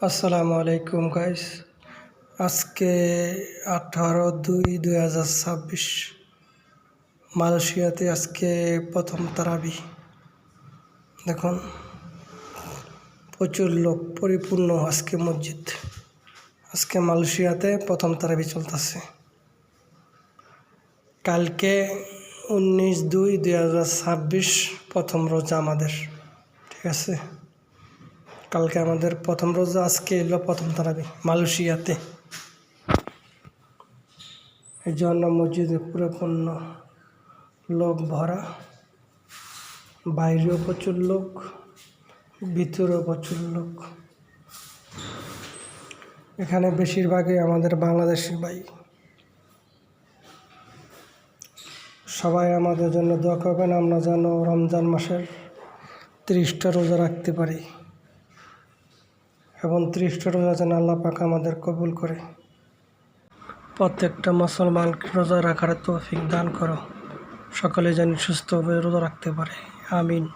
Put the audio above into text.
আসসালামু আলাইকুম গাইস। আজকে 18/2/2026 মালয়েশিয়াতে আজকে প্রথম তারাবি। দেখুন প্রচুর লোক, পরিপূর্ণ আজকে মসজিদ। আজকে মালয়েশিয়াতে প্রথম তারাবি চলতেছে। কালকে 19/2/2026 প্রথম রোজা আমাদের, ঠিক আছে। কালকে আমাদের প্রথম রোজা, আজকে এলো প্রথম তারাবি মালয়েশিয়াতে। এই জন্য মসজিদে পরিপূর্ণ লোক ভরা, বাইরেও প্রচুর লোক, ভিতরেও প্রচুর লোক। এখানে বেশিরভাগই আমাদের বাংলাদেশি ভাই। সবাই আমাদের জন্য দোয়া করবেন, আমরা যেন রমজান মাসের 30টা রোজা রাখতে পারি এবং 30টা রোজা যেন আল্লাহ পাক আমাদের কবুল করে। প্রত্যেকটা মুসলমানকে রোজা রাখার তৌফিক দান করো, সকলে যেন সুস্থভাবে রোজা রাখতে পারে। আমিন।